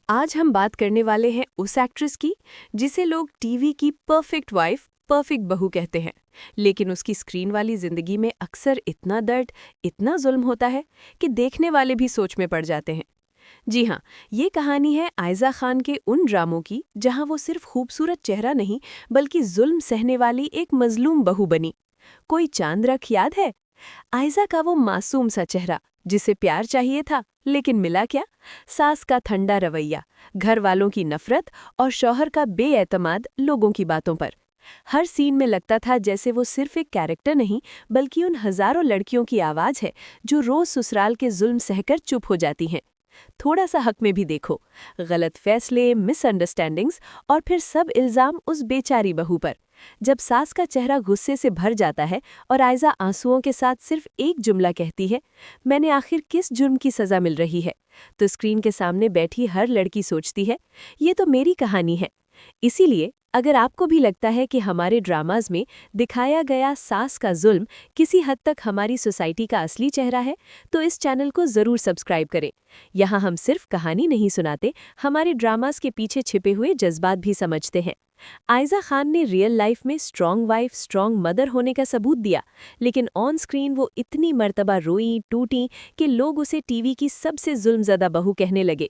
आज हम बात करने वाले हैं उस एक्ट्रेस की जिसे लोग टीवी की परफेक्ट वाइफ, परफेक्ट बहू कहते हैं। लेकिन उसकी स्क्रीन वाली जिंदगी में अक्सर इतना दर्द, इतना जुल्म होता है कि देखने वाले भी सोच में पड़ जाते हैं। जी हाँ, ये कहानी है आयजा खान के उन ड्रामों की जहां वो सिर्फ खूबसूरत चेहरा नहीं बल्कि जुल्म सहने वाली एक मजलूम बहू बनी। कोई चांद रात याद है? आयजा का वो मासूम सा चेहरा जिसे प्यार चाहिए था, लेकिन मिला क्या? सास का ठंडा रवैया, घर वालों की नफरत और शौहर का बेएतमाद लोगों की बातों पर। हर सीन में लगता था जैसे वो सिर्फ एक कैरेक्टर नहीं बल्कि उन हजारों लड़कियों की आवाज है जो रोज ससुराल के जुल्म सहकर चुप हो जाती हैं। थोड़ा सा हक में भी देखो, गलत फैसले, मिसअंडरस्टैंडिंग्स और फिर सब इल्जाम उस बेचारी बहू पर। जब सास का चेहरा गुस्से से भर जाता है और आयजा आंसुओं के साथ सिर्फ एक जुमला कहती है, मैंने आखिर किस जुर्म की सजा मिल रही है, तो स्क्रीन के सामने बैठी हर लड़की सोचती है, ये तो मेरी कहानी है। इसीलिए अगर आपको भी लगता है कि हमारे ड्रामाज में दिखाया गया सास का जुल्म किसी हद तक हमारी सोसाइटी का असली चेहरा है, तो इस चैनल को ज़रूर सब्सक्राइब करें। यहाँ हम सिर्फ कहानी नहीं सुनाते, हमारे ड्रामास के पीछे छिपे हुए जज्बात भी समझते हैं। आयजा खान ने रियल लाइफ में स्ट्रॉन्ग वाइफ, स्ट्रॉन्ग मदर होने का सबूत दिया, लेकिन ऑन स्क्रीन वो इतनी मर्तबा रोई टूटी कि लोग उसे टीवी की सबसे जुल्मज़दा बहू कहने लगे।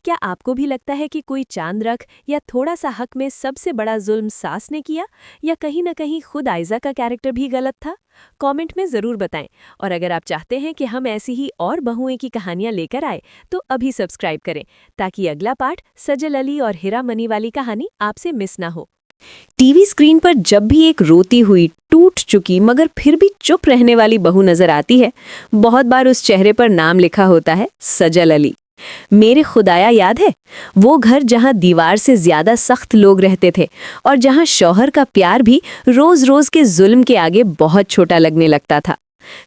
क्या आपको भी लगता है कि कोई चांद रख या थोड़ा सा हक में सबसे बड़ा जुल्म सास ने किया, या कहीं ना कहीं खुद आयजा का कैरेक्टर भी गलत था? कमेंट में ज़रूर बताएं। और अगर आप चाहते हैं कि हम ऐसी ही और बहुएं की कहानियां लेकर आए, तो अभी सब्सक्राइब करें ताकि अगला पार्ट सजल अली और हिरा मनी वाली कहानी आपसे मिस ना हो। टीवी स्क्रीन पर जब भी एक रोती हुई, टूट चुकी मगर फिर भी चुप रहने वाली बहू नजर आती है, बहुत बार उस चेहरे पर नाम लिखा होता है सजल अली। मेरे खुदाया याद है, वो घर जहां दीवार से ज्यादा सख्त लोग रहते थे और जहां शौहर का प्यार भी रोज रोज के जुल्म के आगे बहुत छोटा लगने लगता था।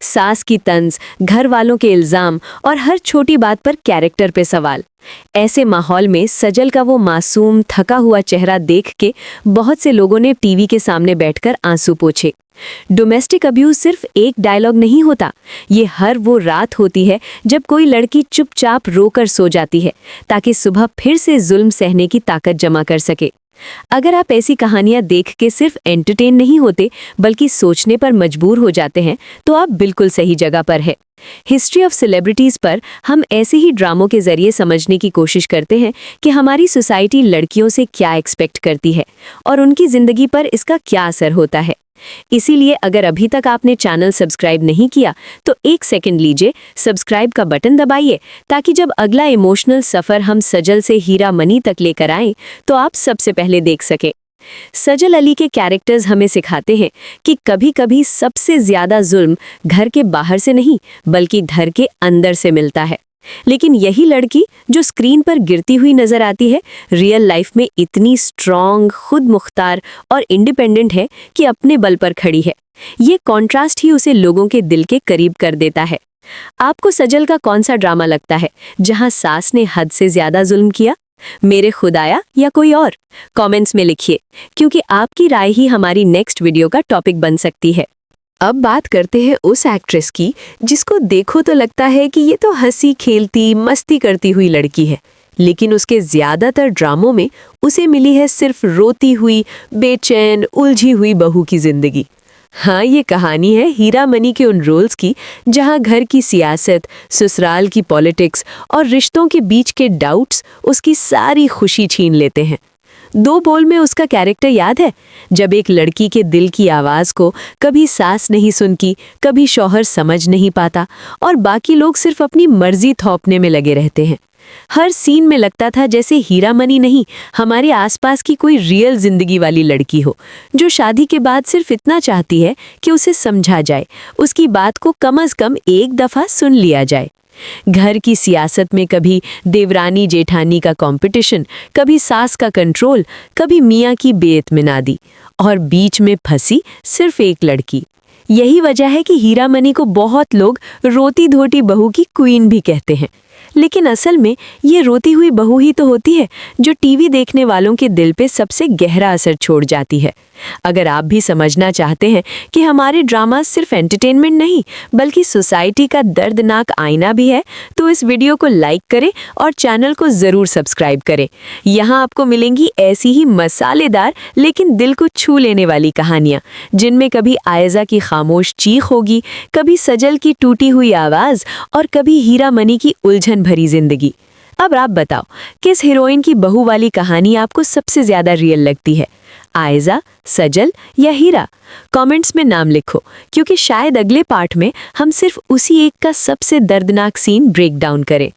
सास की तंज, घर वालों के इल्जाम और हर छोटी बात पर कैरेक्टर पे सवाल। ऐसे माहौल में सजल का वो मासूम थका हुआ चेहरा देख के बहुत से लोगों ने टीवी के सामने बैठकर आंसू पोंछे। डोमेस्टिक अब्यूज सिर्फ एक डायलॉग नहीं होता, ये हर वो रात होती है जब कोई लड़की चुपचाप रोकर सो जाती है ताकि सुबह फिर से जुल्म सहने की ताकत जमा कर सके। अगर आप ऐसी कहानियां देख के सिर्फ एंटरटेन नहीं होते बल्कि सोचने पर मजबूर हो जाते हैं, तो आप बिल्कुल सही जगह पर है। हिस्ट्री ऑफ सेलिब्रिटीज पर हम ऐसे ही ड्रामों के जरिए समझने की कोशिश करते हैं कि हमारी सोसाइटी लड़कियों से क्या एक्सपेक्ट करती है और उनकी जिंदगी पर इसका क्या असर होता है। इसीलिए अगर अभी तक आपने चैनल सब्सक्राइब नहीं किया तो एक सेकंड लीजिए, सब्सक्राइब का बटन दबाइए ताकि जब अगला इमोशनल सफ़र हम सजल से हीरा मनी तक लेकर आएं तो आप सबसे पहले देख सके। सजल अली के कैरेक्टर्स हमें सिखाते हैं कि कभी-कभी सबसे ज्यादा जुल्म घर के बाहर से नहीं बल्कि घर के अंदर से मिलता है। लेकिन यही लड़की जो स्क्रीन पर गिरती हुई नजर आती है, रियल लाइफ में इतनी स्ट्रॉन्ग, खुद मुख्तार और इंडिपेंडेंट है कि अपने बल पर खड़ी है। ये कॉन्ट्रास्ट ही उसे लोगों के दिल के करीब कर देता है। आपको सजल का कौन सा ड्रामा लगता है जहां सास ने हद से ज्यादा जुल्म किया? मेरे खुदाया या कोई और? कमेंट्स में लिखिए, क्योंकि आपकी राय ही हमारी नेक्स्ट वीडियो का टॉपिक बन सकती है। अब बात करते हैं उस एक्ट्रेस की जिसको देखो तो लगता है कि ये तो हंसी खेलती मस्ती करती हुई लड़की है, लेकिन उसके ज्यादातर ड्रामों में उसे मिली है सिर्फ रोती हुई, बेचैन, उलझी हुई बहू की जिंदगी। हाँ, ये कहानी है हीरा मनी के उन रोल्स की जहाँ घर की सियासत, ससुराल की पॉलिटिक्स और रिश्तों के बीच के डाउट्स उसकी सारी खुशी छीन लेते हैं। दो बोल में उसका कैरेक्टर याद है, जब एक लड़की के दिल की आवाज़ को कभी सास नहीं सुनती, कभी शौहर समझ नहीं पाता और बाकी लोग सिर्फ अपनी मर्जी थोपने में लगे रहते हैं। हर सीन में लगता था जैसे हीरा मनी नहीं, हमारे आसपास की कोई रियल जिंदगी वाली लड़की हो जो शादी के बाद सिर्फ इतना चाहती है कि उसे समझा जाए, उसकी बात को कम से कम एक दफ़ा सुन लिया जाए। घर की सियासत में कभी देवरानी जेठानी का कंपटीशन, कभी सास का कंट्रोल, कभी मियाँ की बेइत्मीनादी और बीच में फंसी सिर्फ एक लड़की। यही वजह है कि हीरा मनी को बहुत लोग रोती धोती बहू की क्वीन भी कहते हैं। लेकिन असल में ये रोती हुई बहू ही तो होती है जो टीवी देखने वालों के दिल पे सबसे गहरा असर छोड़ जाती है। अगर आप भी समझना चाहते हैं कि हमारे ड्रामा सिर्फ एंटरटेनमेंट नहीं बल्कि सोसाइटी का दर्दनाक आईना भी है, तो इस वीडियो को लाइक करें और चैनल को ज़रूर सब्सक्राइब करें। यहाँ आपको मिलेंगी ऐसी ही मसालेदार लेकिन दिल को छू लेने वाली कहानियाँ, जिनमें कभी आयजा की खामोश चीख होगी, कभी सजल की टूटी हुई आवाज़ और कभी हीरा मनी की उलझन भरी जिंदगी। अब आप बताओ, किस हीरोइन की बहू वाली कहानी आपको सबसे ज़्यादा रियल लगती है? आयजा, सजल या हीरा? कमेंट्स में नाम लिखो, क्योंकि शायद अगले पार्ट में हम सिर्फ उसी एक का सबसे दर्दनाक सीन ब्रेक डाउन करें।